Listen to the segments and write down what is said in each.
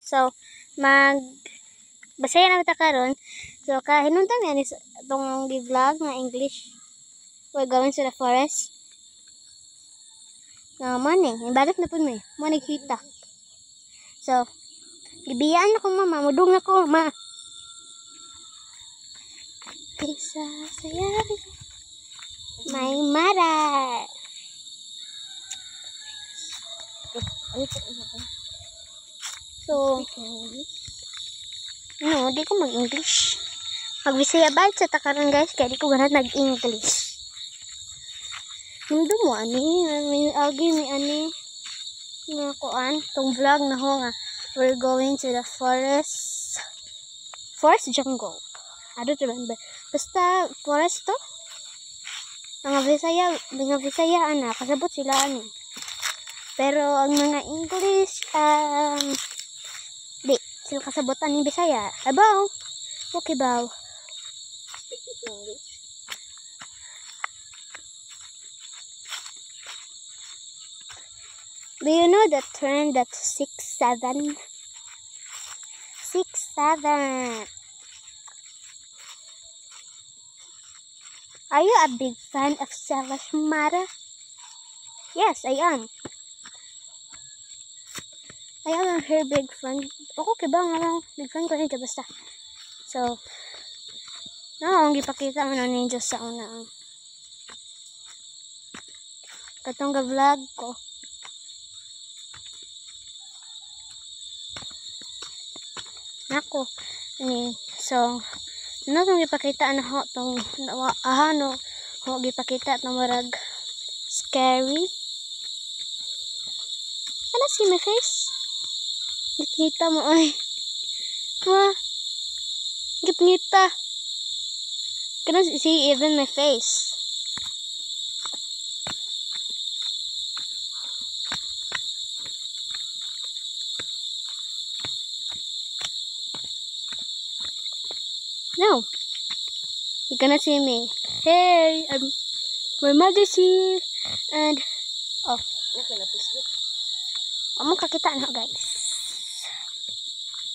So, Basaya na kita karon. So, hinunta niya itong vlog na English. We're going to the forest. Morning. Ibadat na po mo. Morning kita. So, gibiyaan ako mama. Mudong na ko, ma. Isa saya. May mara. So, no, di ko mag-English. Mag-Bisaya ba sa takaran guys, kaya di ko ganat nag-English. Hindi mo, may agi, may nga kuan, tong vlog na ho nga, we're going to the forest jungle. I don't remember. Basta, forest to. Mga Bisaya, kasabot sila, Pero, ang mga English, di, sila kasabotan ng Bisaya. Abaw. Okay, baw. Do you know the term that's 6'7"? 6'7". Are you a big fan of Sarah's Mara? Yes, I am. I am her big fan. Okay ba nga big fan ko ninja basta. So, ang gipakita nga ninja sa una. Katong vlog ko. Nako. So, itong gipakita na ho tong gipakita na marag scary. Ano si my face? Gipngita mo ay. Gipngita. Can I see even my face? No. You cannot see me. Hey, my mother's here. And, I'm kakita na guys.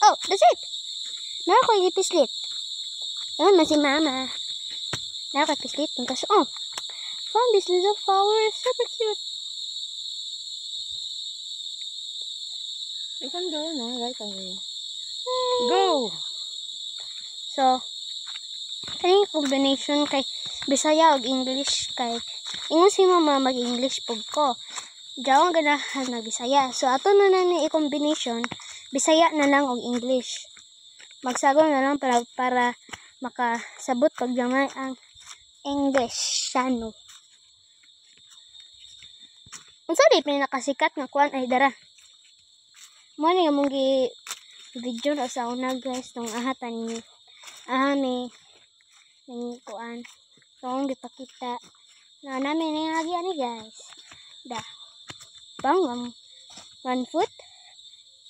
Oh, that's it. Nara ko yung pislit. Ayan na si mama. Nara ko yung pislit. Found this little flower. Super cute. You can go na. Right away. Go! So, kaning combination kay Bisaya ug English kay ingon si mama mag-English pug ko. Diyaw ang ganahan na Bisaya. So, ato na ni i-combination, Bisaya na lang og English. Magsagaw na lang para makasabot pag gamay ang English. Ano? Unsa di pinakasikat nga kuan ay dara. Mo ni among video na sa una guys tong ahatan ni ning kuan. Tong gipakita. Na namin ni lagi ani guys. Bang 1 foot.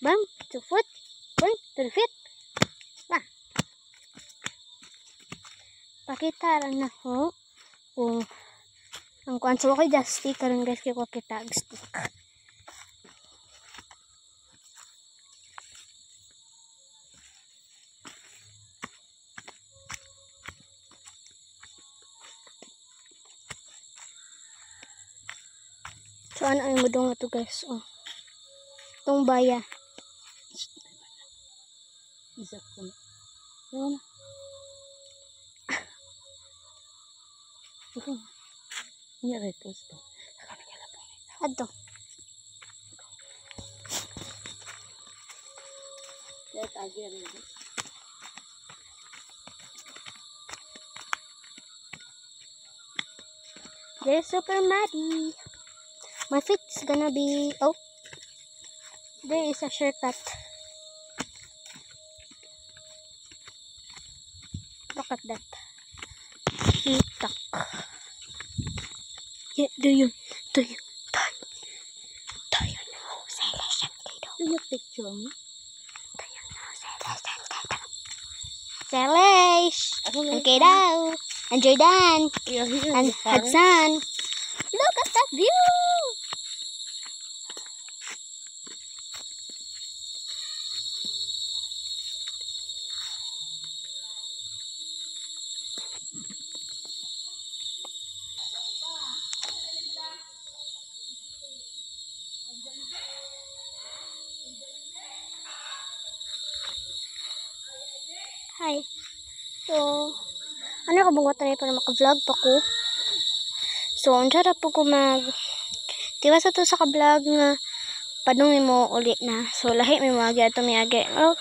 Bang 2 foot. Bang 3 feet. Pakita lang na ho kung ang kuan so ko just stick karon guys kay ko kita stick. So ano ang mudong ito guys, itong baya. Isa ko. Yun. Ito. Ini retos to. Kami kala to. Adto. Let again. They're super muddy. My feet's gonna be there is a shortcut. Look at that. TikTok. Yeah, do you know Celestial Kiddo? Do you picture me? Do you know Celestial Kiddo? Celeste and Kiddo and Jordan and Hudson. Look at that view. Hi. So, ano ka bungot na para maka-vlog pa ko? So, unsa po ko tiwa sa to sa ka-vlog nga padung mo uli na. So, lahi may agi ato may agi. Oh,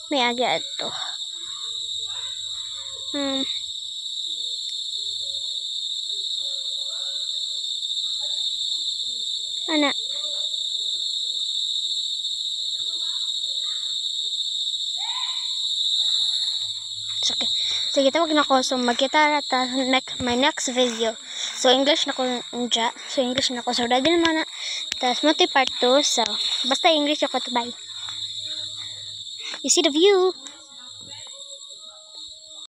may agi ato. Ana. Okay. Sige, tawag na ko. So, magkita ta my next video. So, English na ko nja. So, English na ko. So, ready naman na. Tapos, multi part 2. So, basta English ako to. Bye. You see the view.